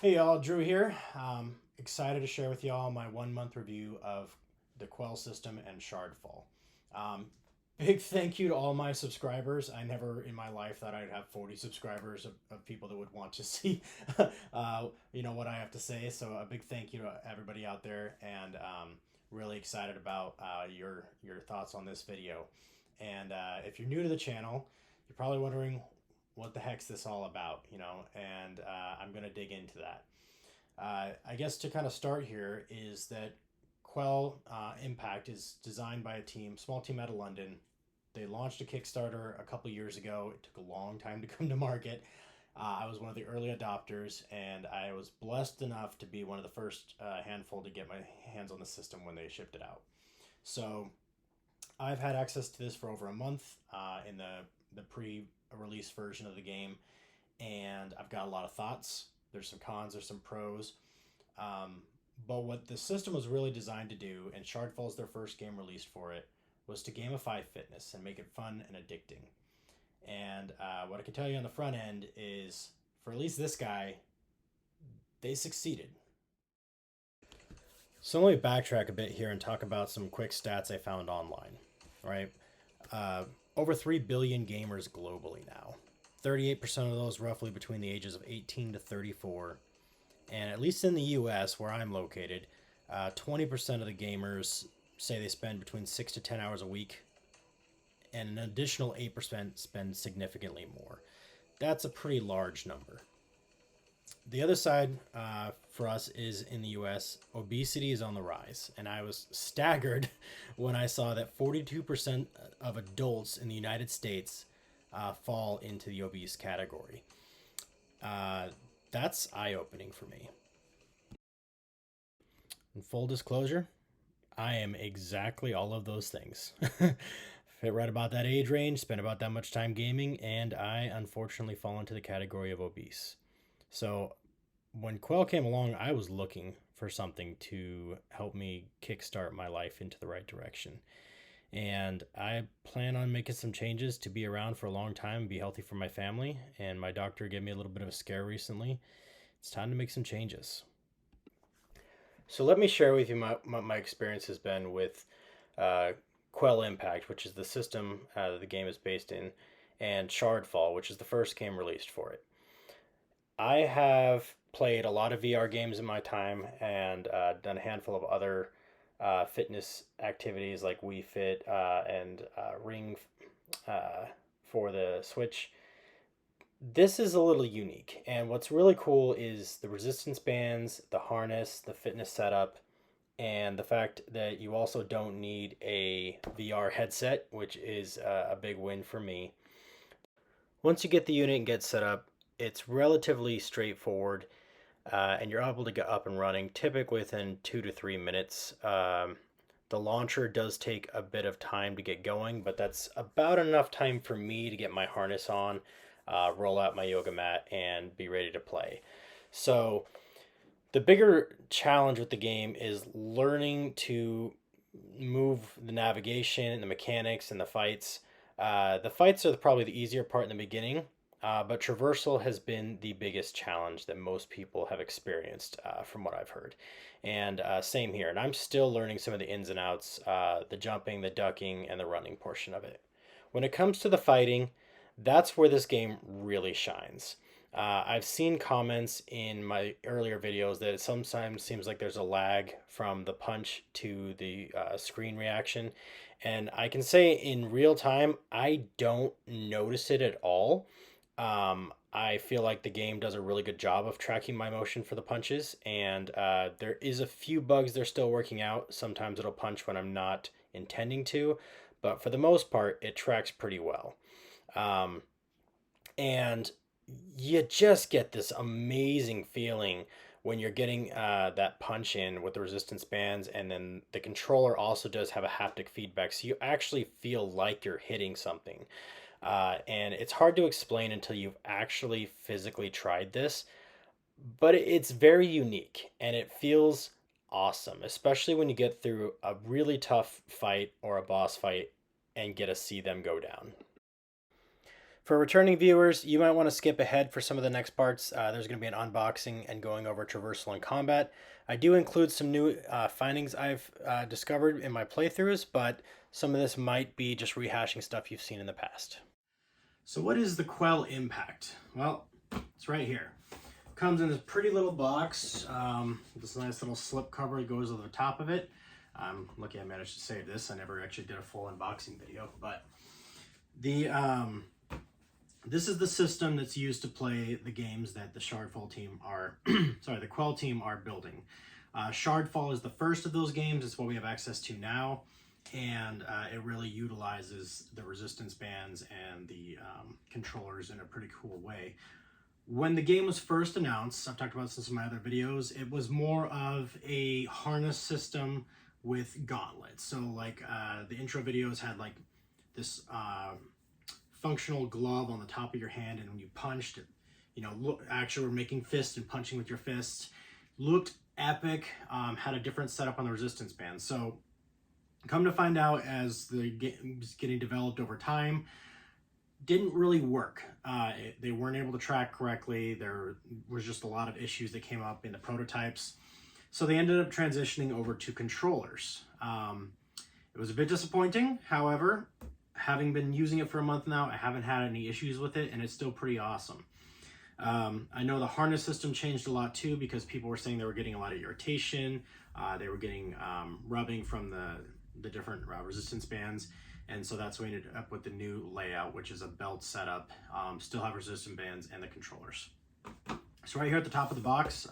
Hey y'all, Drew here. Excited to share with y'all my 1 month review of the Quell system and Shardfall. Um, Big thank you to all my subscribers. I never in my life thought I'd have 40 subscribers of people that would want to see, what I have to say. So a big thank you to everybody out there, and really excited about your thoughts on this video. And if you're new to the channel, you're probably wondering what the heck's this all about, and I'm going to dig into that. I guess to kind of start here is that Quell Impact is designed by a small team out of London. They launched a Kickstarter a couple years ago. It took a long time to come to market. I was one of the early adopters, and I was blessed enough to be one of the first handful to get my hands on the system when they shipped it out. So I've had access to this for over a month in the pre-release version of the game, and I've got a lot of thoughts. There's some cons, there's some pros. Um, but what the system was really designed to do, and Shardfall's their first game released for it, was to gamify fitness and make it fun and addicting. And what I can tell you on the front end is, for at least this guy, they succeeded. So let me backtrack a bit here and talk about some quick stats I found online. Right, uh, over 3 billion gamers globally now. 38% of those roughly between the ages of 18 to 34. And at least in the US, where I'm located, 20% of the gamers say they spend between 6 to 10 hours a week, and an additional 8% spend significantly more. That's a pretty large number. The other side for us is in the US, obesity is on the rise. And I was staggered when I saw that 42% of adults in the United States fall into the obese category. Uh, that's eye opening for me. In full disclosure, I am exactly all of those things. Fit right about that age range, spend about that much time gaming, and I unfortunately fall into the category of obese. So when Quell came along, I was looking for something to help me kickstart my life into the right direction. And I plan on making some changes to be around for a long time and be healthy for my family. And my doctor gave me a little bit of a scare recently. It's time to make some changes. So let me share with you my experience has been with uh, Quell Impact, which is the system the game is based in, and Shardfall, which is the first game released for it. I have played a lot of VR games in my time and done a handful of other fitness activities like Wii Fit and Ring for the Switch. This is a little unique, and what's really cool is the resistance bands, the harness, the fitness setup, and the fact that you also don't need a VR headset, which is a big win for me. Once you get the unit and get set up, it's relatively straightforward, and you're able to get up and running typically within 2 to 3 minutes. The launcher does take a bit of time to get going, but that's about enough time for me to get my harness on, roll out my yoga mat, and be ready to play. So the bigger challenge with the game is learning to move the navigation and the mechanics and the fights. The fights are probably the easier part in the beginning, but traversal has been the biggest challenge that most people have experienced, from what I've heard. And same here. And I'm still learning some of the ins and outs, the jumping, the ducking, and the running portion of it. When it comes to the fighting, that's where this game really shines. I've seen comments in my earlier videos that it sometimes seems like there's a lag from the punch to the screen reaction. And I can say in real time, I don't notice it at all. I feel like the game does a really good job of tracking my motion for the punches, and there is a few bugs they're still working out. Sometimes it'll punch when I'm not intending to, but for the most part, it tracks pretty well. Um, and you just get this amazing feeling when you're getting that punch in with the resistance bands, and then the controller also does have a haptic feedback, so you actually feel like you're hitting something. And it's hard to explain until you've actually physically tried this, but it's very unique and it feels awesome, especially when you get through a really tough fight or a boss fight and get to see them go down. For returning viewers, you might want to skip ahead for some of the next parts. There's going to be an unboxing and going over Traversal and combat. I do include some new findings I've discovered in my playthroughs, but some of this might be just rehashing stuff you've seen in the past. So what is the Quell Impact? Well, it's right here. Comes in this pretty little box. This nice little slip cover goes over the top of it. I'm lucky I managed to save this. I never actually did a full unboxing video, but the this is the system that's used to play the games that the Shardfall team are, sorry, the Quell team are building. Shardfall is the first of those games. It's what we have access to now, and it really utilizes the resistance bands and the controllers in a pretty cool way. When the game was first announced, I've talked about this in some of my other videos, it was more of a harness system with gauntlets. So like the intro videos had like this functional glove on the top of your hand, and when you punched it, you know, actually we're making fists and punching with your fists. Looked epic, had a different setup on the resistance band. So come to find out, as the game was getting developed over time, didn't really work. They weren't able to track correctly. There was just a lot of issues that came up in the prototypes. So they ended up transitioning over to controllers. It was a bit disappointing. However, having been using it for a month now, I haven't had any issues with it, and it's still pretty awesome. I know the harness system changed a lot too, because people were saying they were getting a lot of irritation. They were getting rubbing from the different resistance bands. And so that's why we ended up with the new layout, which is a belt setup. Still have resistance bands and the controllers. So right here at the top of the box,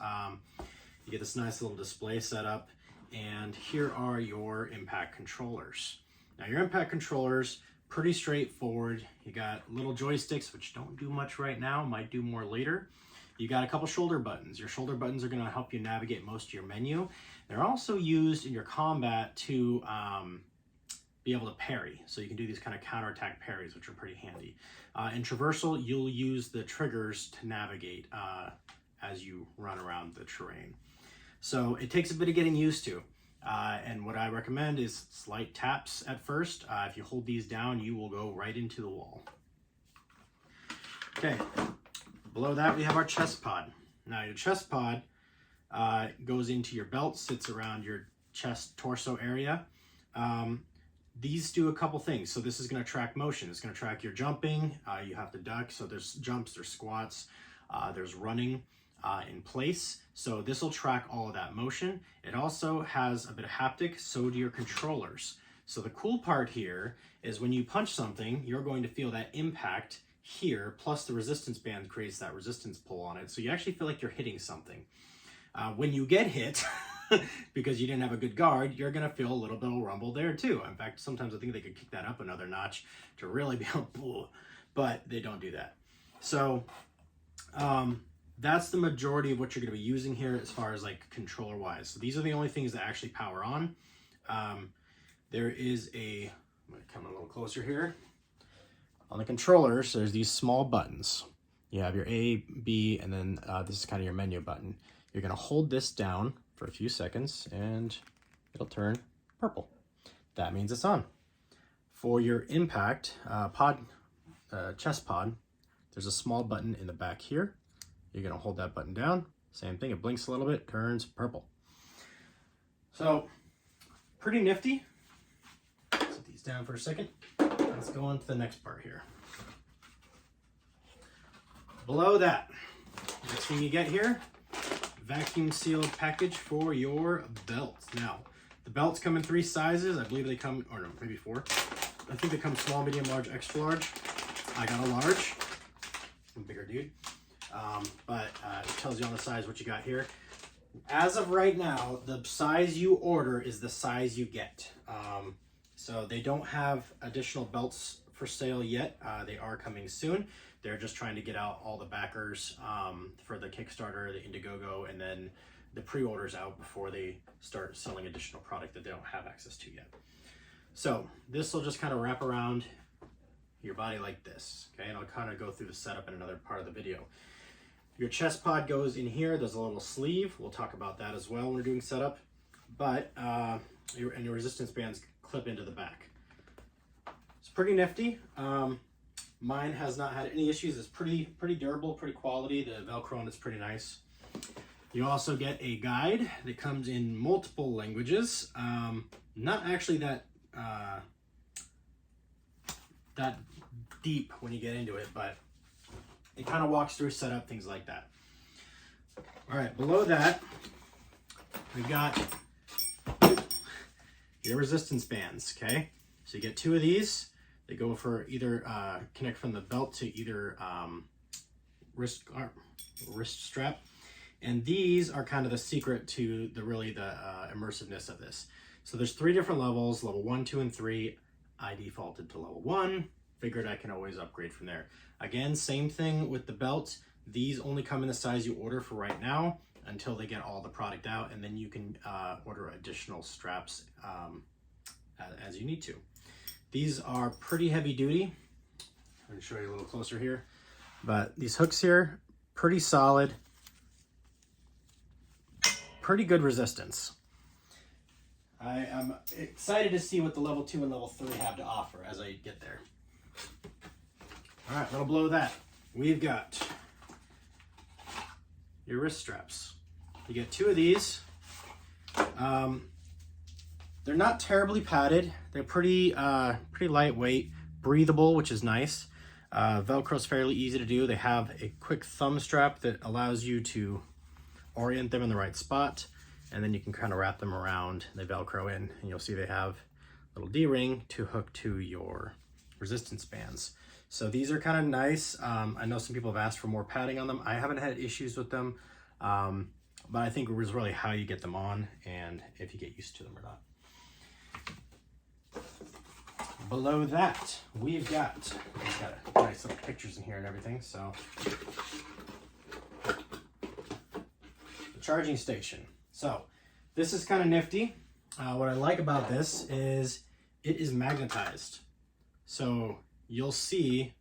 you get this nice little display setup. And here are your impact controllers. Now your impact controllers, pretty straightforward. You got little joysticks, which don't do much right now, might do more later. You got a couple shoulder buttons. Your shoulder buttons are going to help you navigate most of your menu. They're also used in your combat to be able to parry. So you can do these kind of counterattack parries, which are pretty handy. In Traversal, you'll use the triggers to navigate as you run around the terrain. So it takes a bit of getting used to. And what I recommend is slight taps at first. If you hold these down, you will go right into the wall. Okay, below that we have our chest pod. Now your chest pod goes into your belt, sits around your chest torso area. These do a couple things. So this is going to track motion. It's going to track your jumping. You have to duck. So there's jumps, there's squats, there's running in place. So this will track all of that motion. It also has a bit of haptic, so do your controllers. So the cool part here is when you punch something, you're going to feel that impact here, plus the resistance band creates that resistance pull on it. So you actually feel like you're hitting something. When you get hit, because you didn't have a good guard, you're gonna feel a little bit of rumble there too. In fact, sometimes I think they could kick that up another notch to really be able, but they don't do that. So that's the majority of what you're going to be using here as far as like controller wise. So these are the only things that actually power on. There is I'm going to come a little closer here. On the controllers, there's these small buttons. You have your A, B, and then this is kind of your menu button. You're going to hold this down for a few seconds and it'll turn purple. That means it's on. For your impact chest pod, there's a small button in the back here. You're going to hold that button down. Same thing, it blinks a little bit, turns purple. So, pretty nifty. Set these down for a second. Let's go on to the next part here. Below that, next thing you get here, vacuum sealed package for your belt. Now, the belts come in 3 sizes. I believe they come, or no, maybe 4. I think they come small, medium, large, extra large. I got a large. I'm a bigger dude. But it tells you on the size what you got here. As of right now, the size you order is the size you get. So they don't have additional belts for sale yet. They are coming soon. They're just trying to get out all the backers for the Kickstarter, the Indiegogo, and then the pre-orders out before they start selling additional product that they don't have access to yet. So this will just kind of wrap around your body like this, okay? And I'll kind of go through the setup in another part of the video. Your chest pod goes in here. There's a little sleeve. We'll talk about that as well when we're doing setup. But your resistance bands clip into the back. It's pretty nifty. Mine has not had any issues. It's pretty durable, pretty quality. The Velcro on it's pretty nice. You also get a guide that comes in multiple languages. Not actually that that deep when you get into it, but it kind of walks through setup, things like that. All right, below that, we've got your resistance bands, okay? So you get 2 of these. They go for either connect from the belt to either wrist strap. And these are kind of the secret to the immersiveness of this. So there's 3 different levels, level 1, 2, and 3. I defaulted to level 1, figured I can always upgrade from there. Again, same thing with the belt. These only come in the size you order for right now until they get all the product out, and then you can order additional straps as you need to. These are pretty heavy duty. I'm going to show you a little closer here. But these hooks here, pretty solid, pretty good resistance. I am excited to see what the level 2 and level 3 have to offer as I get there. All right, a little below that, we've got your wrist straps. You get 2 of these. They're not terribly padded. They're pretty lightweight, breathable, which is nice. Velcro's fairly easy to do. They have a quick thumb strap that allows you to orient them in the right spot, and then you can kind of wrap them around. They Velcro in, and you'll see they have a little D-ring to hook to your resistance bands. So these are kind of nice. I know some people have asked for more padding on them. I haven't had issues with them, but I think it was really how you get them on and if you get used to them or not. Below that, we've got nice little pictures in here and everything. So the charging station. So this is kind of nifty. What I like about this is it is magnetized. So you'll see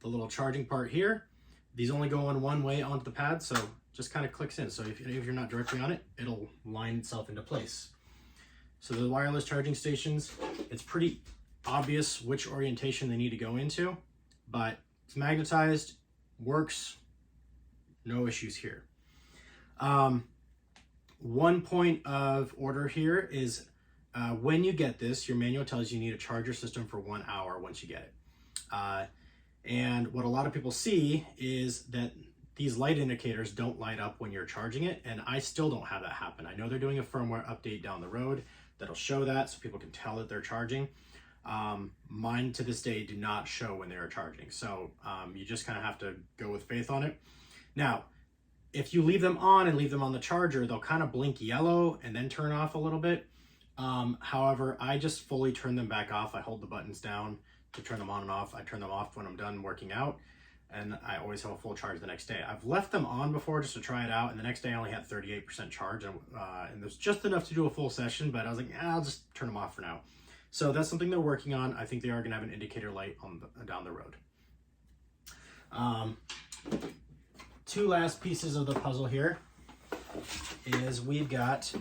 the little charging part here. These only go in one way onto the pad, so just kind of clicks in. So if you're not directly on it, it'll line itself into place. So the wireless charging stations, it's pretty obvious which orientation they need to go into, but it's magnetized, works, no issues here. One point of order here is when you get this, your manual tells you need to charge your system for 1 hour once you get it. And what a lot of people see is that these light indicators don't light up when you're charging it, and I still don't have that happen. I know they're doing a firmware update down the road that'll show that so people can tell that they're charging. Mine to this day do not show when they're charging, so you just kind of have to go with faith on it. Now, if you leave them on and leave them on the charger, they'll kind of blink yellow and then turn off a little bit. However, I just fully turn them back off. I hold the buttons down to turn them on and off. I turn them off when I'm done working out, and I always have a full charge the next day. I've left them on before just to try it out, and the next day I only had 38% charge, and there's just enough to do a full session, but I was like, I'll just turn them off for now. So that's something they're working on. I think they are gonna have an indicator light on down the road. 2 last pieces of the puzzle here is we've got,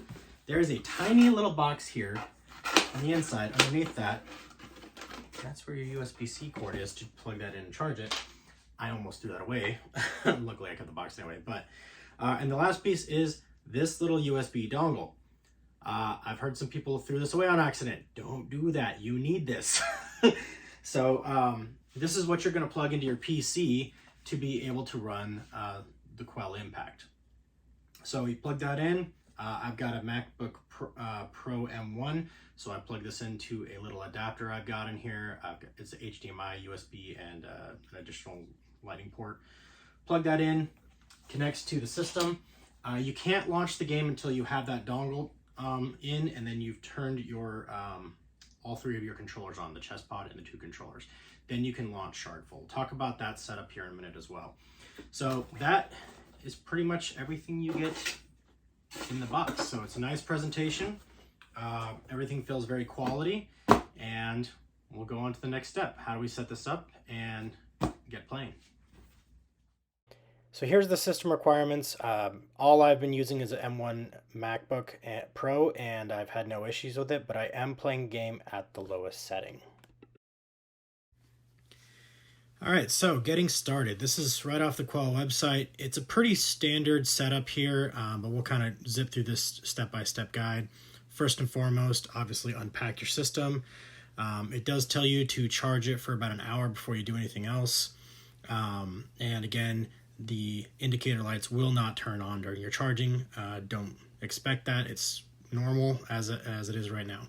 there's a tiny little box here on the inside. Underneath that, that's where your USB-C cord is to plug that in and charge it. I almost threw that away. Luckily I kept the box anyway. But and the last piece is this little USB dongle. I've heard some people threw this away on accident. Don't do that. You need this. So this is what you're going to plug into your PC to be able to run the Quell Impact. So you plug that in. I've got a MacBook Pro M1, so I plug this into a little adapter I've got in here. It's a HDMI, USB, and an additional lighting port. Plug that in, connects to the system. You can't launch the game until you have that dongle in, and then you've turned your all 3 of your controllers on, the chest pod and the 2 controllers. Then you can launch Shardfall. We'll talk about that setup here in a minute as well. So that is pretty much everything you get in the box. So it's a nice presentation. Everything feels very quality, and we'll go on to the next step. How do we set this up and get playing? So here's the system requirements. All I've been using is an M1 MacBook Pro, and I've had no issues with it, but I am playing game at the lowest setting. All right, so getting started. This is right off the Quell website. It's a pretty standard setup here, but we'll kind of zip through this step-by-step guide. First and foremost, obviously unpack your system. It does tell you to charge it for about an hour before you do anything else. And again, the indicator lights will not turn on during your charging. Don't expect that. It's normal as it is right now.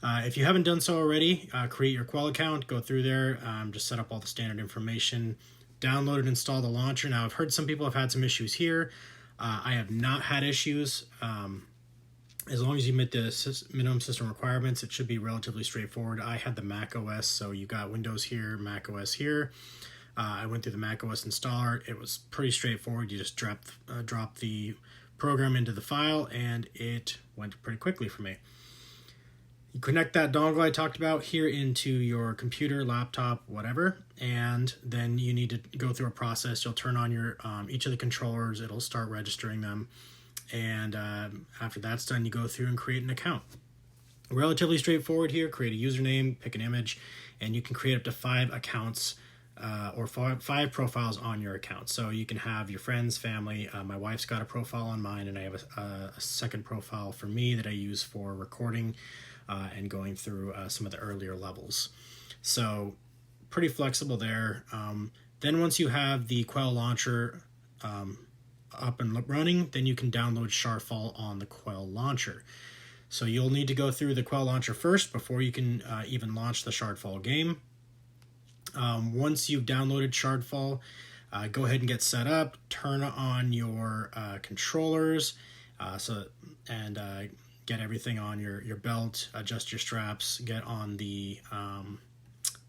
If you haven't done so already, create your Quell account, go through there, just set up all the standard information, download and install the launcher. Now, I've heard some people have had some issues here. I have not had issues. As long as you meet the minimum system requirements, it should be relatively straightforward. I had the Mac OS, so you got Windows here, Mac OS here. I went through the Mac OS installer. It was pretty straightforward. You just drop the program into the file, and it went pretty quickly for me. You connect that dongle I talked about here into your computer, laptop, whatever, and then you need to go through a process. You'll turn on your each of the controllers. It'll start registering them, and after that's done, you go through and create an account. Relatively straightforward here. Create a username, pick an image, and you can create up to 5 accounts or 5 profiles on your account. So you can have your friends, family. My wife's got a profile on mine, and I have a second profile for me that I use for recording and going through some of the earlier levels. So pretty flexible there. Then once you have the Quell launcher up and running, then you can download Shardfall on the Quell launcher. So you'll need to go through the Quell launcher first before you can even launch the Shardfall game. Once you've downloaded Shardfall, go ahead and get set up, turn on your controllers, get everything on your belt, adjust your straps, get on the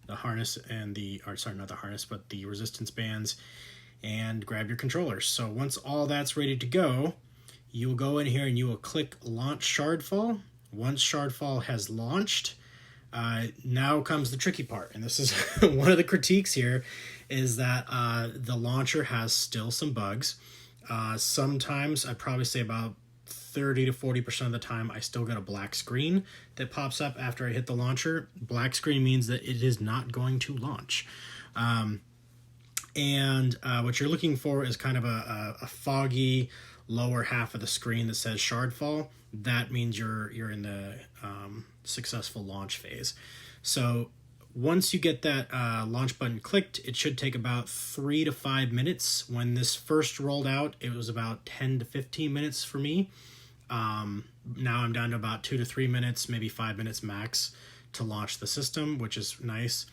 harness and not the harness, but the resistance bands, and grab your controllers. So once all that's ready to go, you'll go in here and you will click Launch Shardfall. Once Shardfall has launched, now comes the tricky part, and this is one of the critiques here, is that the launcher has still some bugs. Sometimes, I'd probably say about 30 to 40% of the time, I still get a black screen that pops up after I hit the launcher. Black screen means that it is not going to launch. What you're looking for is kind of a foggy lower half of the screen that says Shardfall. That means you're in the successful launch phase. So once you get that launch button clicked, it should take about 3 to 5 minutes. When this first rolled out, it was about 10 to 15 minutes for me. Now I'm down to about 2 to 3 minutes, maybe 5 minutes max to launch the system, which is nice.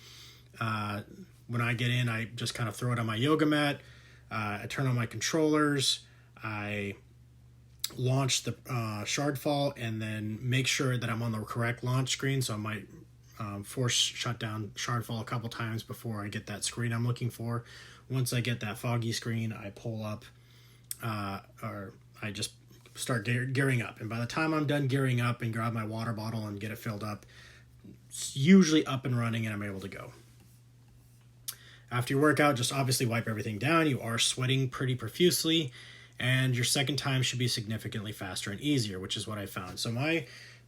When I get in, I just kind of throw it on my yoga mat. I turn on my controllers. I launch the Shardfall, and then make sure that I'm on the correct launch screen. So I might force shut down Shardfall a couple times before I get that screen I'm looking for. Once I get that foggy screen, I pull up, or I just start gearing up. And by the time I'm done gearing up and grab my water bottle and get it filled up, it's usually up and running and I'm able to go. After your workout, just obviously wipe everything down. You are sweating pretty profusely, and your second time should be significantly faster and easier, which is what I found. So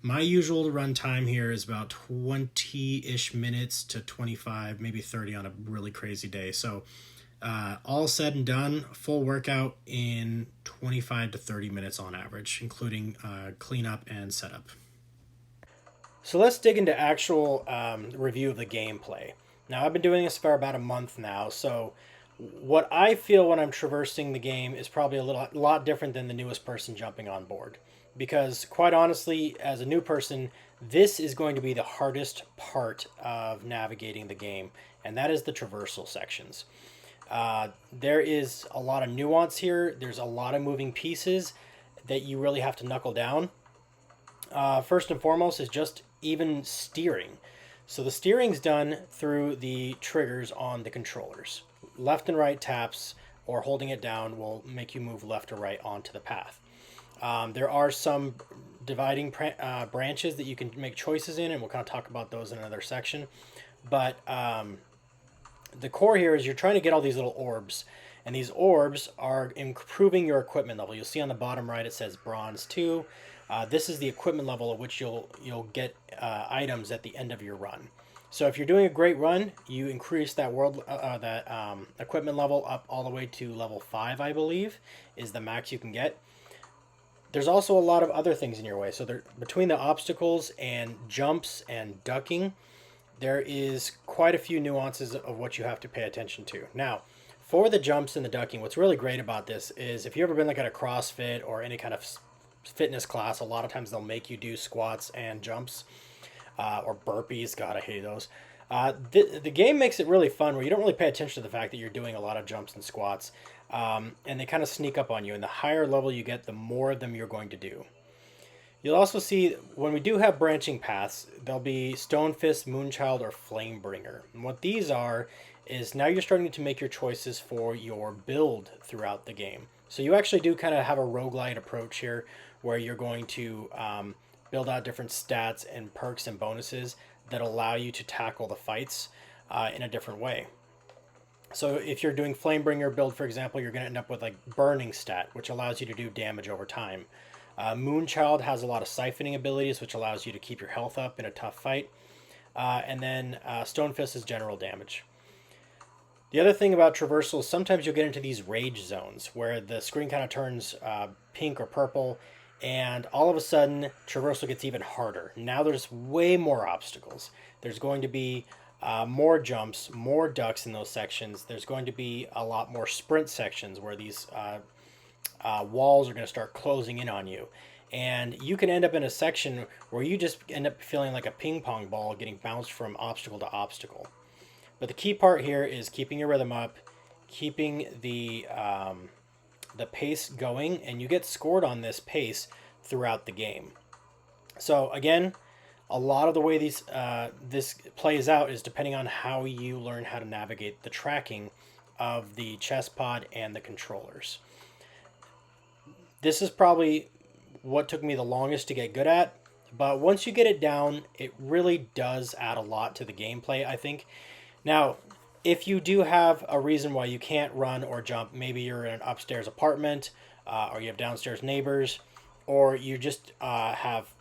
my usual run time here is about 20-ish minutes to 25, maybe 30 on a really crazy day. So all said and done, full workout in 25 to 30 minutes on average, including cleanup and setup. So let's dig into actual review of the gameplay. Now, I've been doing this for about a month now, so what I feel when I'm traversing the game is probably a lot different than the newest person jumping on board. Because, quite honestly, as a new person, this is going to be the hardest part of navigating the game, and that is the traversal sections. There is a lot of nuance here. There's a lot of moving pieces that you really have to knuckle down. First and foremost is just even steering. So the steering's done through the triggers on the controllers. Left and right taps or holding it down will make you move left or right onto the path. There are some dividing branches that you can make choices in, and we'll kind of talk about those in another section. But the core here is you're trying to get all these little orbs, and these orbs are improving your equipment level. You'll see on the bottom right it says Bronze 2. This is the equipment level at which you'll get items at the end of your run. So if you're doing a great run, you increase that equipment level up all the way to level 5, I believe, is the max you can get. There's also a lot of other things in your way. So there, between the obstacles and jumps and ducking, there is quite a few nuances of what you have to pay attention to. Now, for the jumps and the ducking, what's really great about this is if you've ever been like at a CrossFit or any kind of fitness class, a lot of times they'll make you do squats and jumps or burpees. God, I hate those. The game makes it really fun where you don't really pay attention to the fact that you're doing a lot of jumps and squats, and they kind of sneak up on you. And the higher level you get, the more of them you're going to do. You'll also see when we do have branching paths, there'll be Stonefist, Moonchild, or Flamebringer. And what these are is now you're starting to make your choices for your build throughout the game. So you actually do kind of have a roguelite approach here where you're going to build out different stats and perks and bonuses that allow you to tackle the fights in a different way. So if you're doing Flamebringer build, for example, you're going to end up with like Burning stat, which allows you to do damage over time. Moonchild has a lot of siphoning abilities, which allows you to keep your health up in a tough fight. And then Stonefist is general damage. The other thing about Traversal is sometimes you'll get into these rage zones where the screen kind of turns pink or purple, and all of a sudden Traversal gets even harder. Now there's way more obstacles. There's going to be more jumps, more ducks in those sections. There's going to be a lot more sprint sections where these walls are going to start closing in on you. And you can end up in a section where you just end up feeling like a ping pong ball getting bounced from obstacle to obstacle. But the key part here is keeping your rhythm up, keeping the pace going, and you get scored on this pace throughout the game. So again, a lot of the way this plays out is depending on how you learn how to navigate the tracking of the chess pod and the controllers. This is probably what took me the longest to get good at, but once you get it down, it really does add a lot to the gameplay, I think. Now, if you do have a reason why you can't run or jump, maybe you're in an upstairs apartment, or you have downstairs neighbors, or you just have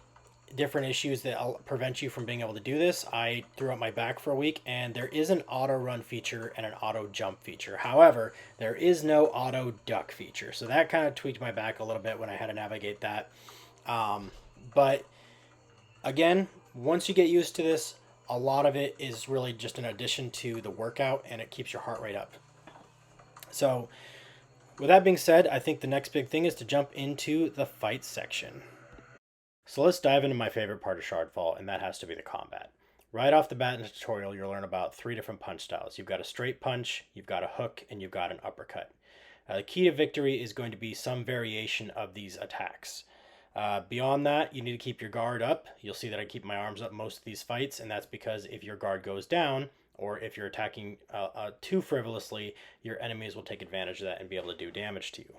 different issues that prevent you from being able to do this. I threw out my back for a week, and there is an auto run feature and an auto jump feature. However, there is no auto duck feature, so that kind of tweaked my back a little bit when I had to navigate that. But again, once you get used to this, a lot of it is really just an addition to the workout, and it keeps your heart rate up. So with that being said, I think the next big thing is to jump into the fight section. So let's dive into my favorite part of Shardfall, and that has to be the combat. Right off the bat in the tutorial, you'll learn about 3 different punch styles. You've got a straight punch, you've got a hook, and you've got an uppercut. The key to victory is going to be some variation of these attacks. Beyond that, you need to keep your guard up. You'll see that I keep my arms up most of these fights, and that's because if your guard goes down, or if you're attacking too frivolously, your enemies will take advantage of that and be able to do damage to you.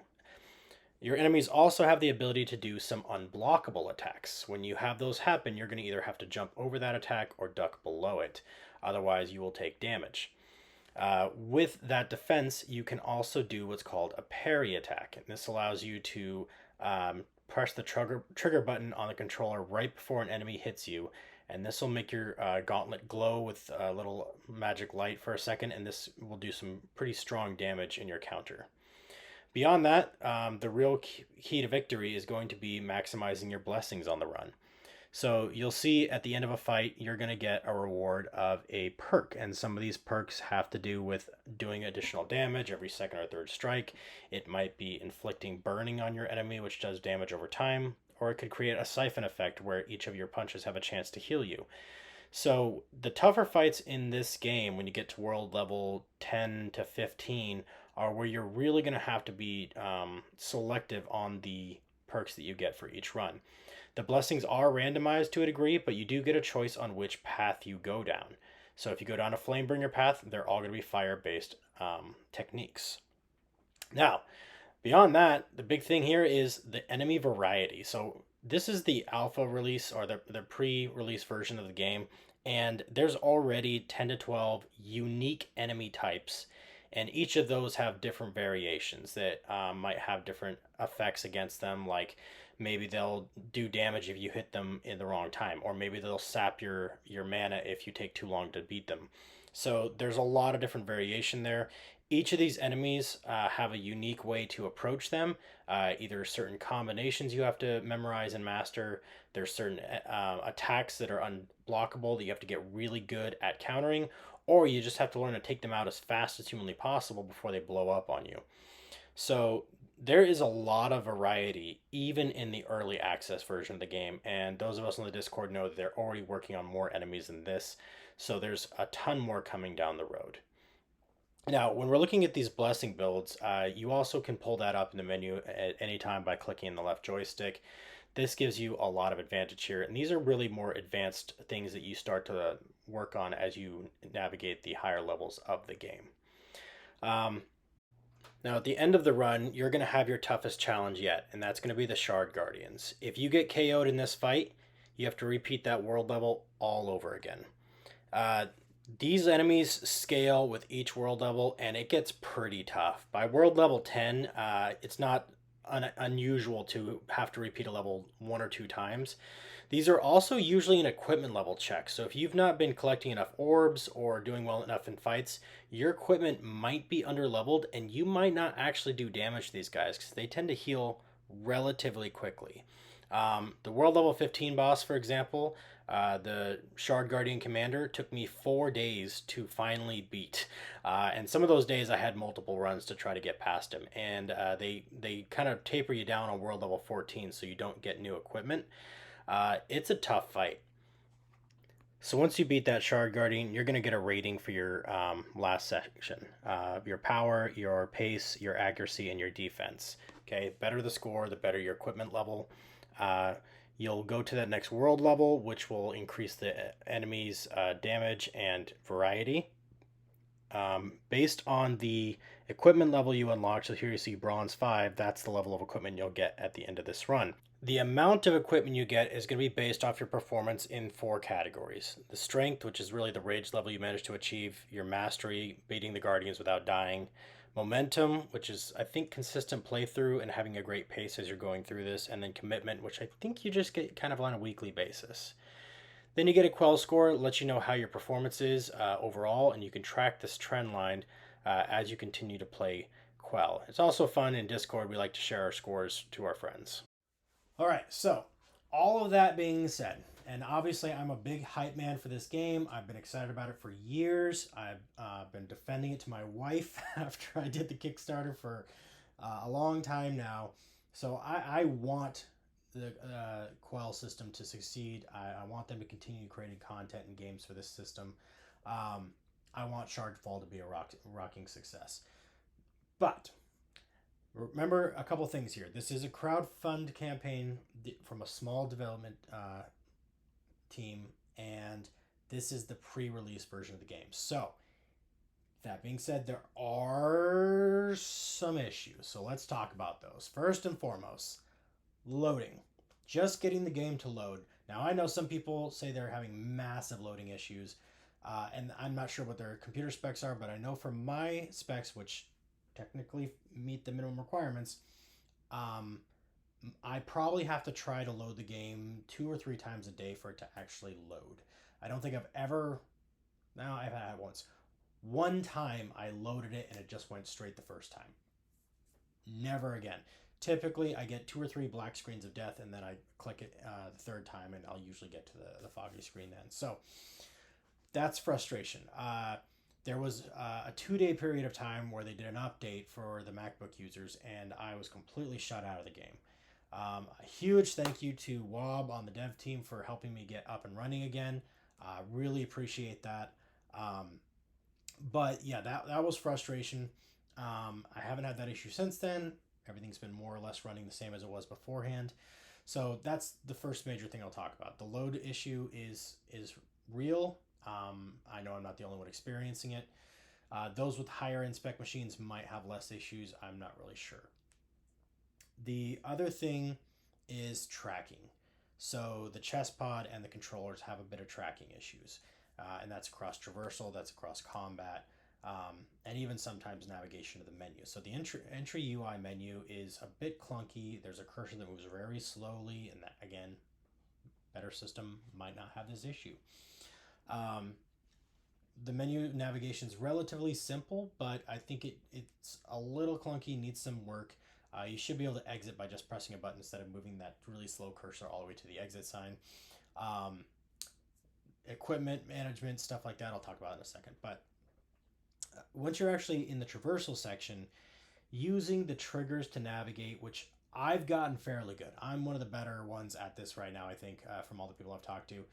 Your enemies also have the ability to do some unblockable attacks. When you have those happen, you're going to either have to jump over that attack or duck below it. Otherwise, you will take damage. With that defense, you can also do what's called a parry attack. And this allows you to press the trigger button on the controller right before an enemy hits you. And this will make your gauntlet glow with a little magic light for a second. And this will do some pretty strong damage in your counter. Beyond that, the real key to victory is going to be maximizing your blessings on the run. So you'll see at the end of a fight, you're going to get a reward of a perk. And some of these perks have to do with doing additional damage every second or third strike. It might be inflicting burning on your enemy, which does damage over time. Or it could create a siphon effect where each of your punches have a chance to heal you. So the tougher fights in this game, when you get to world level 10 to 15, are where you're really going to have to be selective on the perks that you get for each run. The blessings are randomized to a degree, but you do get a choice on which path you go down. So if you go down a Flamebringer path, they're all going to be fire-based techniques. Now, beyond that, the big thing here is the enemy variety. So this is the alpha release or the pre-release version of the game, and there's already 10 to 12 unique enemy types And each of those have different variations that might have different effects against them. Like maybe they'll do damage if you hit them in the wrong time, or maybe they'll sap your mana if you take too long to beat them. So there's a lot of different variation there. Each of these enemies have a unique way to approach them. Either certain combinations you have to memorize and master. There's certain attacks that are unblockable that you have to get really good at countering, or you just have to learn to take them out as fast as humanly possible before they blow up on you. So there is a lot of variety, even in the early access version of the game. And those of us on the Discord know that they're already working on more enemies than this. So there's a ton more coming down the road. Now, when we're looking at these blessing builds, you also can pull that up in the menu at any time by clicking the left joystick. This gives you a lot of advantage here, and these are really more advanced things that you start to work on as you navigate the higher levels of the game. Um, Now, at the end of the run, you're going to have your toughest challenge yet, and that's going to be the Shard Guardians. If you get KO'd in this fight, you have to repeat that world level all over again. Uh, these enemies scale with each world level, and it gets pretty tough. By world level 10, it's not unusual to have to repeat a level one or two times. These are also usually an equipment level check. So if you've not been collecting enough orbs or doing well enough in fights, your equipment might be under leveled and you might not actually do damage to these guys because they tend to heal relatively quickly. The world level 15 boss, for example, the Shard Guardian Commander, took me 4 days to finally beat. And some of those days I had multiple runs to try to get past him. And they kind of taper you down on world level 14 so you don't get new equipment. It's a tough fight. So once you beat that Shard Guardian, you're going to get a rating for your last section. Your power, your pace, your accuracy, and your defense. Okay, better the score, the better your equipment level. Uh, you'll go to that next world level, which will increase the enemy's damage and variety. Based on the equipment level you unlock, so here you see Bronze 5, that's the level of equipment you'll get at the end of this run. The amount of equipment you get is going to be based off your performance in 4 categories. The strength, which is really the rage level you managed to achieve, your mastery, beating the guardians without dying, momentum, which is, I think, consistent playthrough and having a great pace as you're going through this, and then commitment, which I think you just get kind of on a weekly basis. Then you get a Quell score, it lets you know how your performance is overall, and you can track this trend line as you continue to play Quell. It's also fun in Discord. We like to share our scores to our friends. All right, so all of that being said, and obviously I'm a big hype man for this game. I've been excited about it for years. I've been defending it to my wife after I did the Kickstarter for a long time now. So I want the Quell system to succeed. I want them to continue creating content and games for this system. I want Shardfall to be a rocking success. But remember a couple things here. This is a crowdfund campaign from a small development team, and this is the pre-release version of the game. So, that being said, there are some issues. So let's talk about those. First and foremost, loading. Just getting the game to load. Now, I know some people say they're having massive loading issues, and I'm not sure what their computer specs are, but I know from my specs, which technically meet the minimum requirements, I probably have to try to load the game 2 or 3 times a day for it to actually load. I don't think I've ever. Now I've had it once. One time I loaded it and it just went straight the first time. Never again. Typically, I get 2 or 3 black screens of death, and then I click it the third time, and I'll usually get to the foggy screen then. So that's frustration. There was a 2-day period of time where they did an update for the MacBook users, and I was completely shut out of the game. A huge thank you to Wob on the dev team for helping me get up and running again. Really appreciate that. But yeah, that was frustration. I haven't had that issue since then. Everything's been more or less running the same as it was beforehand. So that's the first major thing I'll talk about. The load issue is real. I know I'm not the only one experiencing it. Those with higher end spec machines might have less issues. I'm not really sure. The other thing is tracking. So the chest pod and the controllers have a bit of tracking issues. And that's across traversal, that's across combat. and even sometimes navigation of the menu. So the entry UI menu is a bit clunky. There's a cursor that moves very slowly, and that again, better system might not have this issue. Um, the menu navigation is relatively simple, but I think it's a little clunky, needs some work. You should be able to exit by just pressing a button instead of moving that really slow cursor all the way to the exit sign. Um, Equipment management, stuff like that, I'll talk about in a second. But once you're actually in the traversal section, using the triggers to navigate, which I've gotten fairly good. I'm one of the better ones at this right now, I think, from all the people I've talked to.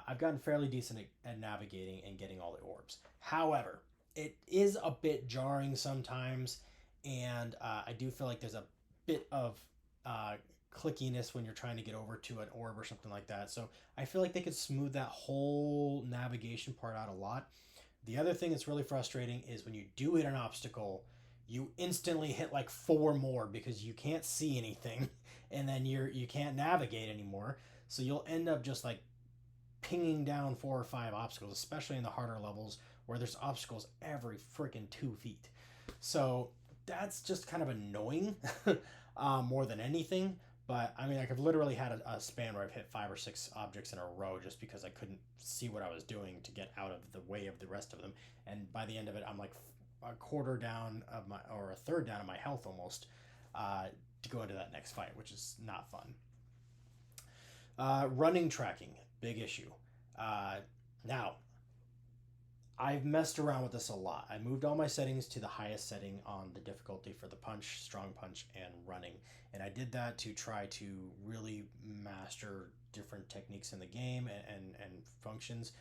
I've gotten fairly decent at navigating and getting all the orbs. However, it is a bit jarring sometimes, and I do feel like there's a bit of uh, clickiness when you're trying to get over to an orb or something like that. So I feel like they could smooth that whole navigation part out a lot. The other thing that's really frustrating is when you do hit an obstacle, you instantly hit like four more because you can't see anything, and then you can't navigate anymore. So you'll end up just like pinging down 4 or 5 obstacles, especially in the harder levels where there's obstacles every freaking 2 feet. So that's just kind of annoying more than anything. But I mean, like I've literally had a span where I've hit 5 or 6 objects in a row just because I couldn't see what I was doing to get out of the way of the rest of them. And by the end of it, I'm like a quarter down of my, or a third down of my health almost, to go into that next fight, which is not fun. Running tracking, big issue. Uh, Now, I've messed around with this a lot. I moved all my settings to the highest setting on the difficulty for the punch, strong punch, and running. And I did that to try to really master different techniques in the game and functions.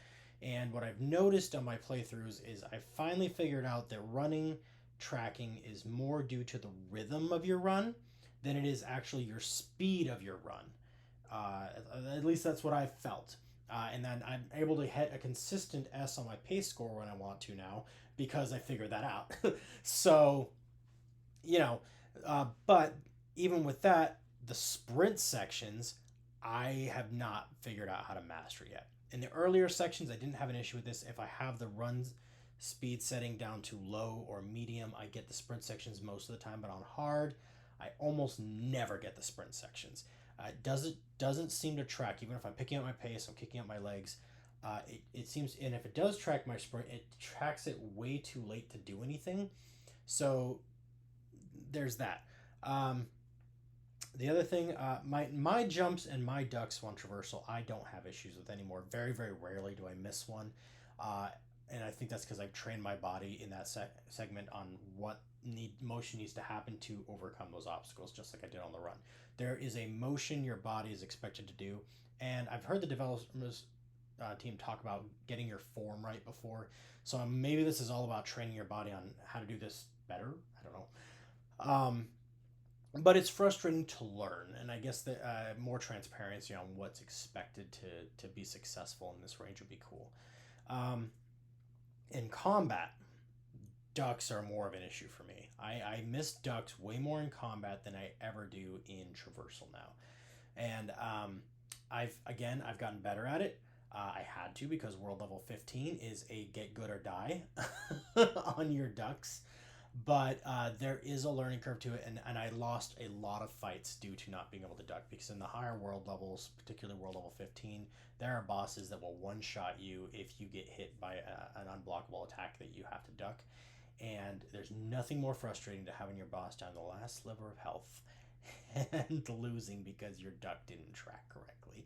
And what I've noticed on my playthroughs is I finally figured out that running tracking is more due to the rhythm of your run than it is actually your speed of your run. Uh, at least that's what I felt. And then I'm able to hit a consistent S on my pace score when I want to now because I figured that out. So, you know, but even with that, the sprint sections, I have not figured out how to master yet. In the earlier sections, I didn't have an issue with this. If I have the run speed setting down to low or medium, I get the sprint sections most of the time. But on hard, I almost never get the sprint sections. It doesn't seem to track. Even if I'm picking up my pace, I'm kicking up my legs. It seems, and if it does track my sprint, it tracks it way too late to do anything. So there's that. Um, the other thing, my jumps and my ducks on traversal, I don't have issues with anymore. Very very rarely do I miss one, uh, and I think that's because I've trained my body in that segment on what motion needs to happen to overcome those obstacles, just like I did on the run. There is a motion your body is expected to do, and I've heard the developers team talk about getting your form right before. So maybe this is all about training your body on how to do this better. I don't know. But it's frustrating to learn, and I guess that more transparency on what's expected to be successful in this range would be cool. Um, in combat, ducks are more of an issue for me. I miss ducks way more in combat than I ever do in traversal now, and I've gotten better at it. I had to because world level 15 is a get good or die on your ducks. But there is a learning curve to it, and I lost a lot of fights due to not being able to duck because in the higher world levels, particularly world level 15, there are bosses that will one shot you if you get hit by an unblockable attack that you have to duck. And there's nothing more frustrating to having your boss down the last sliver of health and losing because your duck didn't track correctly.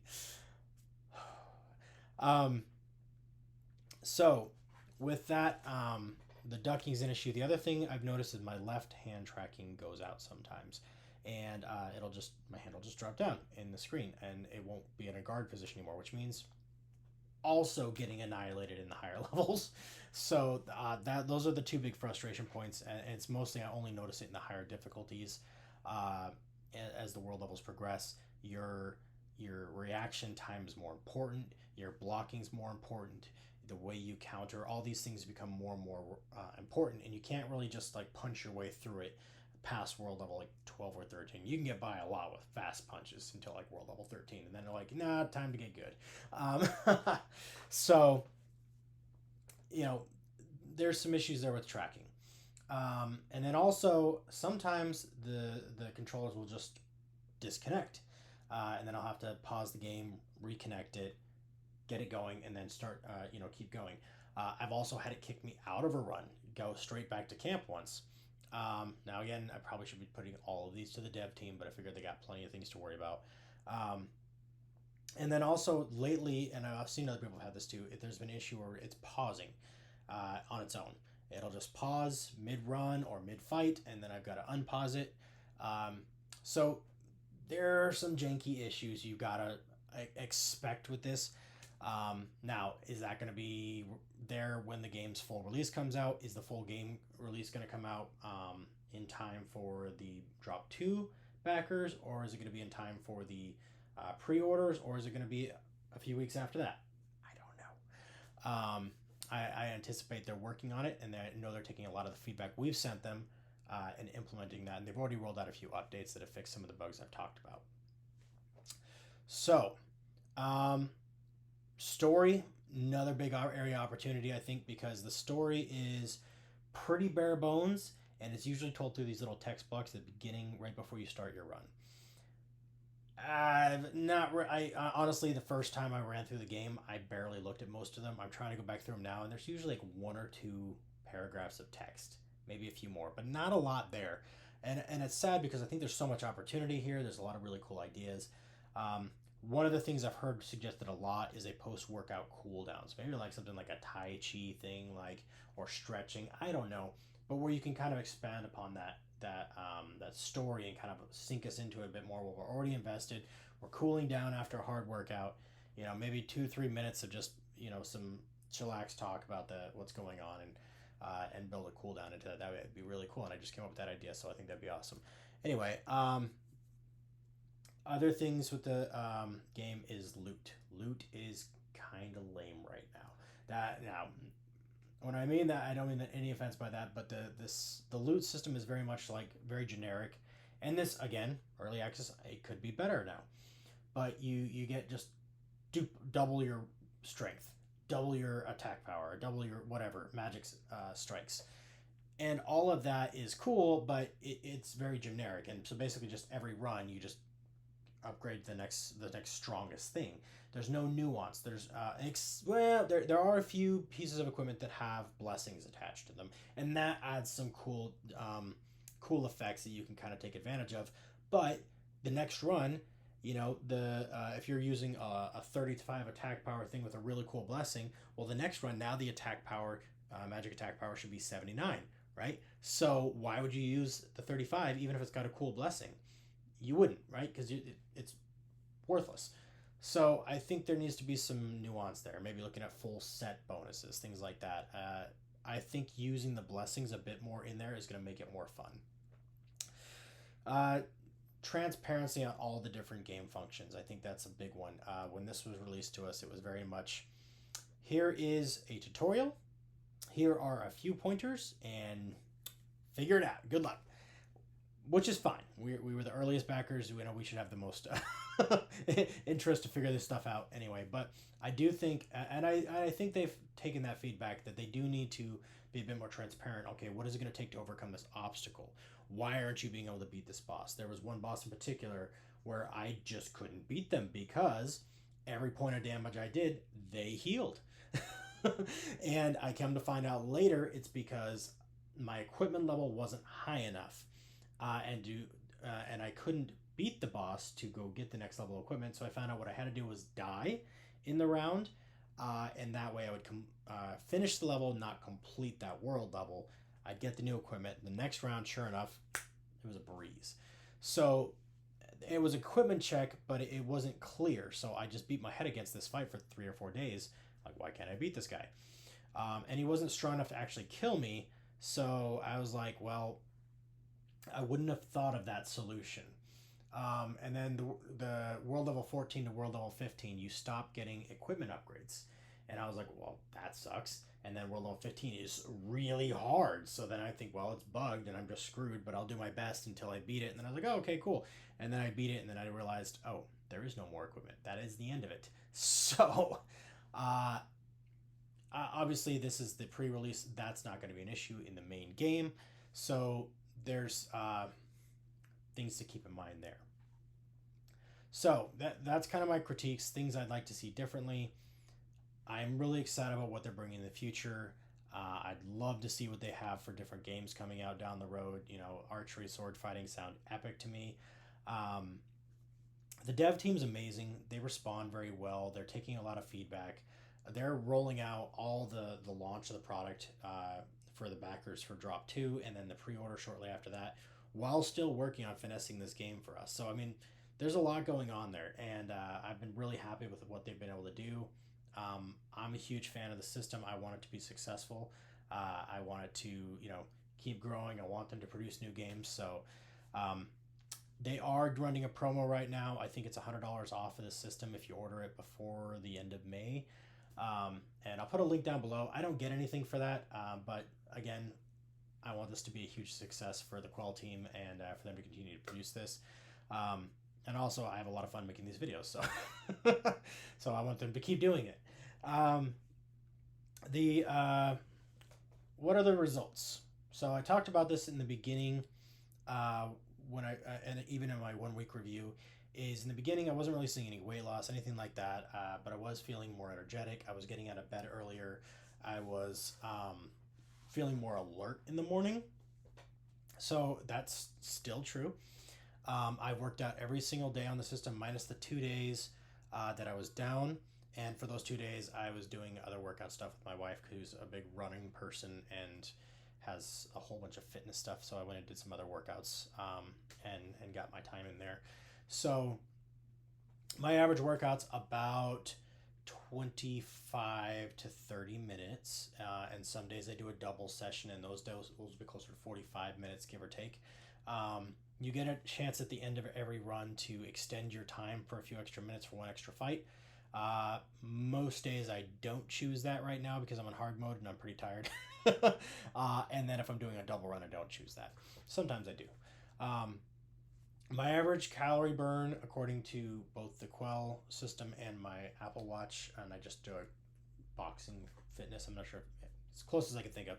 um, so, with that, the ducking is an issue. The other thing I've noticed is my left hand tracking goes out sometimes, and it'll just my hand will just drop down in the screen, and it won't be in a guard position anymore, which means also getting annihilated in the higher levels. So that those are the two big frustration points, and it's mostly I only notice it in the higher difficulties. Uh, as the world levels progress, your reaction time is more important. Your blocking is more important. The way you counter all these things become more and more important, and you can't really just like punch your way through it past world level like 12 or 13. You can get by a lot with fast punches until like world level 13, and then they're like, nah, time to get good. So you know there's some issues there with tracking. And then also sometimes the controllers will just disconnect, and then I'll have to pause the game, reconnect it, get it going, and then start, keep going. I've also had it kick me out of a run, go straight back to camp once. Now again, I probably should be putting all of these to the dev team, but I figured they got plenty of things to worry about. And then also lately, and I've seen other people have this too, there's been an issue where it's pausing on its own. It'll just pause mid-run or mid-fight, and then I've got to unpause it. So there are some janky issues you gotta expect with this. Now, is that going to be there when the game's full release comes out? Is the full game release going to come out in time for the Drop 2 backers, or is it going to be in time for the pre-orders, or is it going to be a few weeks after that? I don't know. I anticipate they're working on it, and I know they're taking a lot of the feedback we've sent them and implementing that, and they've already rolled out a few updates that have fixed some of the bugs I've talked about. So, story, another big area opportunity, I think, because the story is pretty bare bones, and it's usually told through these little text blocks at the beginning, right before you start your run. Honestly, the first time I ran through the game, I barely looked at most of them. I'm trying to go back through them now, and there's usually like 1 or 2 paragraphs of text, maybe a few more, but not a lot there. And it's sad because I think there's so much opportunity here. There's a lot of really cool ideas. One of the things I've heard suggested a lot is a post-workout cooldown. So maybe like something like a Tai Chi thing, or stretching. I don't know, but where you can kind of expand upon that story and kind of sink us into it a bit more. Where we're already invested, we're cooling down after a hard workout. Maybe 2-3 minutes of just some chillax talk about what's going on, and build a cooldown into that. That would be really cool. And I just came up with that idea, so I think that'd be awesome. Anyway, other things with the game is loot. Loot is kind of lame right now. When I mean that, I don't mean that any offense by that, but the loot system is very much very generic. And this, again, early access, it could be better now. But you get just double your strength, double your attack power, double your whatever magic strikes, and all of that is cool, but it's very generic. And so basically, just every run, you just upgrade the next strongest thing. There's no nuance. There's there are a few pieces of equipment that have blessings attached to them, and that adds some cool effects that you can kind of take advantage of. But the next run, if you're using a 35 attack power thing with a really cool blessing, well, the next run, now the attack power, magic attack power, should be 79, right? So why would you use the 35 even if it's got a cool blessing? You wouldn't, right? Because it's worthless. So I think there needs to be some nuance there. Maybe looking at full set bonuses, things like that. I think using the blessings a bit more in there is going to make it more fun. Transparency on all the different game functions. I think that's a big one. When this was released to us, it was very much, here is a tutorial, here are a few pointers, and figure it out. Good luck. Which is fine. We were the earliest backers. We should have the most interest to figure this stuff out anyway. But I do think, and I think they've taken that feedback, that they do need to be a bit more transparent. Okay, what is it going to take to overcome this obstacle? Why aren't you being able to beat this boss? There was one boss in particular where I just couldn't beat them because every point of damage I did, they healed. And I come to find out later it's because my equipment level wasn't high enough. And I couldn't beat the boss to go get the next level of equipment, so I found out what I had to do was die in the round, and that way I would finish the level, not complete that world level. I'd get the new equipment. The next round, sure enough, it was a breeze. So it was equipment check, but it wasn't clear, so I just beat my head against this fight for 3 or 4 days. Like, why can't I beat this guy? And he wasn't strong enough to actually kill me, so I was like, well, I wouldn't have thought of that solution. And then the world level 14 to world level 15, you stop getting equipment upgrades. And I was like, well, that sucks. And then world level 15 is really hard. So then I think, well, it's bugged and I'm just screwed, but I'll do my best until I beat it. And then I was like, oh, okay, cool. And then I beat it, and then I realized, oh, there is no more equipment. That is the end of it. So Obviously, this is the pre-release. That's not going to be an issue in the main game. So there's things to keep in mind there. So that's kind of my critiques, things I'd like to see differently. I'm really excited about what they're bringing in the future. I'd love to see what they have for different games coming out down the road. You know, archery, sword fighting sound epic to me. Um, the dev team's amazing. They respond very well. They're taking a lot of feedback. They're rolling out all the launch of the product for the backers for Drop 2 and then the pre order shortly after that, while still working on finessing this game for us. So, I mean, there's a lot going on there, and I've been really happy with what they've been able to do. I'm a huge fan of the system. I want it to be successful. I want it to, keep growing. I want them to produce new games. So, um, they are running a promo right now. I think it's $100 off of the system if you order it before the end of May. And I'll put a link down below. I don't get anything for that, but again, I want this to be a huge success for the Quell team and for them to continue to produce this. And also, I have a lot of fun making these videos, so so I want them to keep doing it. The What are the results? So I talked about this in the beginning when and even in my 1 week review. Is in the beginning I wasn't really seeing any weight loss, anything like that, but I was feeling more energetic. I was getting out of bed earlier. I was feeling more alert in the morning. So that's still true. I worked out every single day on the system, minus the 2 days that I was down. And for those 2 days, I was doing other workout stuff with my wife, who's a big running person and has a whole bunch of fitness stuff. So I went and did some other workouts and got my time in there. So my average workout's about 25 to 30 minutes. And some days I do a double session, and those will be closer to 45 minutes, give or take. You get a chance at the end of every run to extend your time for a few extra minutes for one extra fight. Most days I don't choose that right now because I'm in hard mode and I'm pretty tired. And then if I'm doing a double run, I don't choose that. Sometimes I do. My average calorie burn, according to both the Quell system and my Apple Watch, and I just do a boxing fitness, I'm not sure, as close as I can think of,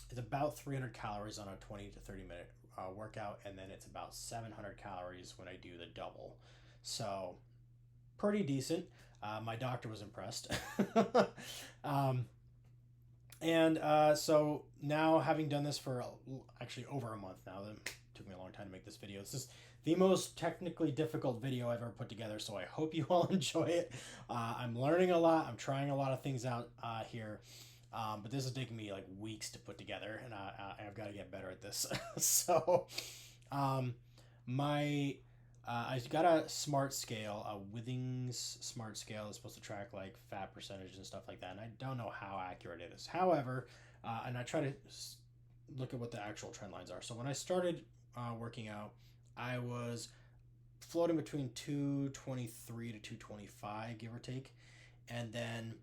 it's about 300 calories on a 20 to 30 minute workout, and then it's about 700 calories when I do the double. So pretty decent. My doctor was impressed. So now, having done this for actually over a month now, it took me a long time to make this video. This is the most technically difficult video I've ever put together, so I hope you all enjoy it. I'm learning a lot. I'm trying a lot of things out here. But this is taking me like weeks to put together, and I've got to get better at this. So, I've got a smart scale, a Withings smart scale that's supposed to track like fat percentage and stuff like that, and I don't know how accurate it is. However, and I try to look at what the actual trend lines are. So when I started working out, I was floating between 223 to 225, give or take, and then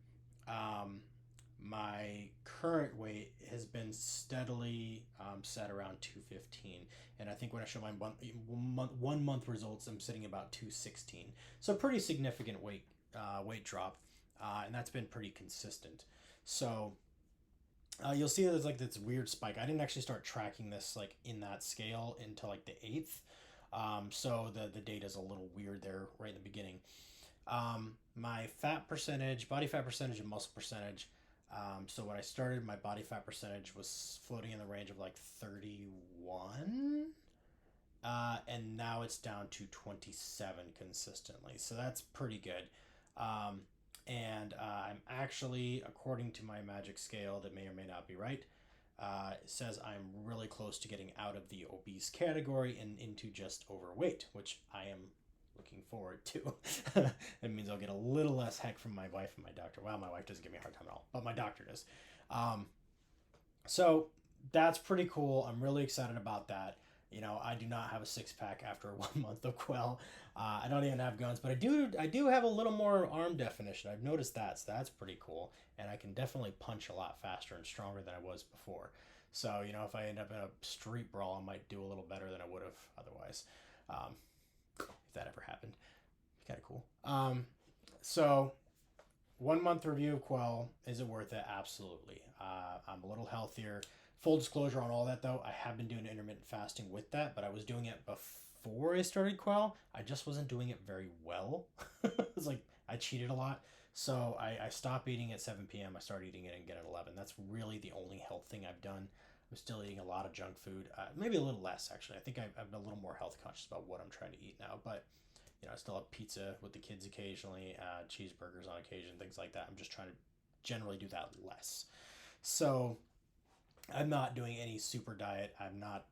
my current weight has been steadily set around 215, and I think when I show my 1 month results, I'm sitting about 216. So pretty significant weight drop, and that's been pretty consistent. So you'll see there's like this weird spike. I didn't actually start tracking this like in that scale until like the 8th. So the data's a little weird there right in the beginning. My fat percentage, body fat percentage, and muscle percentage. So when I started, my body fat percentage was floating in the range of like 31. And now it's down to 27 consistently. So that's pretty good. And I'm actually, according to my magic scale that may or may not be right, it says I'm really close to getting out of the obese category and into just overweight, which I am looking forward to. It means I'll get a little less heck from my wife and my doctor. Well, my wife doesn't give me a hard time at all, but my doctor does. So that's pretty cool. I'm really excited about that. I do not have a six-pack after 1 month of Quell. I don't even have guns, but I do have a little more arm definition. I've noticed that, so that's pretty cool. And I can definitely punch a lot faster and stronger than I was before. So, if I end up in a street brawl, I might do a little better than I would have otherwise. If that ever happened. Kind of cool. So 1 month review of Quell. Is it worth it? Absolutely. I'm a little healthier. Full disclosure on all that though, I have been doing intermittent fasting with that, but I was doing it before I started Quell. I just wasn't doing it very well. It's like I cheated a lot. So I stopped eating at 7 p.m. I started eating it again at 11. That's really the only health thing I've done. I'm still eating a lot of junk food. Maybe a little less, actually. I think I'm a little more health conscious about what I'm trying to eat now. But I still have pizza with the kids occasionally, cheeseburgers on occasion, things like that. I'm just trying to generally do that less. So I'm not doing any super diet. I've not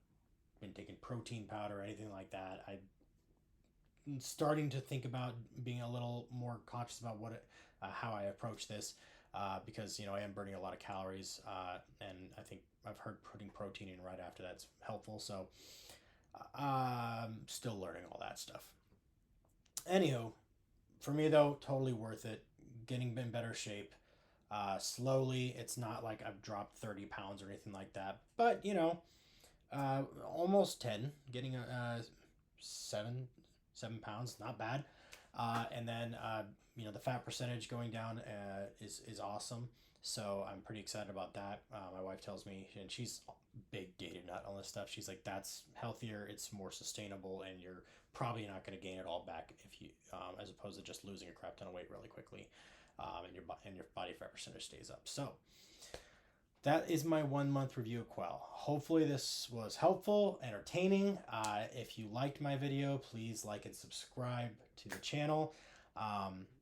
been taking protein powder or anything like that. I'm starting to think about being a little more conscious about how I approach this, because I am burning a lot of calories, and I think I've heard putting protein in right after that's helpful. So I'm still learning all that stuff. Anywho, for me though, totally worth it. Getting in better shape. Slowly, it's not like I've dropped 30 pounds or anything like that, but almost 10, getting 7 pounds, not bad. And then the fat percentage going down is awesome. So I'm pretty excited about that. My wife tells me, and she's a big data nut on this stuff. She's like, "That's healthier. It's more sustainable, and you're probably not going to gain it all back if you, as opposed to just losing a crap ton of weight really quickly, and your body fat percentage stays up." So that is my 1 month review of Quell. Hopefully this was helpful, entertaining. If you liked my video, please like and subscribe to the channel.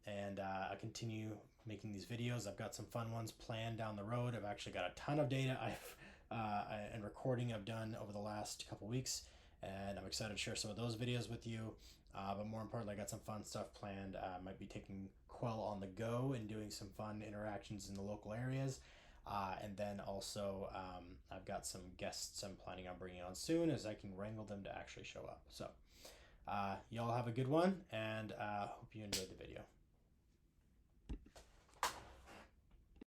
And I continue making these videos. I've got some fun ones planned down the road. I've actually got a ton of data and recording I've done over the last couple weeks, and I'm excited to share some of those videos with you. But more importantly, I got some fun stuff planned. I might be taking Quell on the go and doing some fun interactions in the local areas. And then also, I've got some guests I'm planning on bringing on soon as I can wrangle them to actually show up. So, y'all have a good one, and hope you enjoyed the video.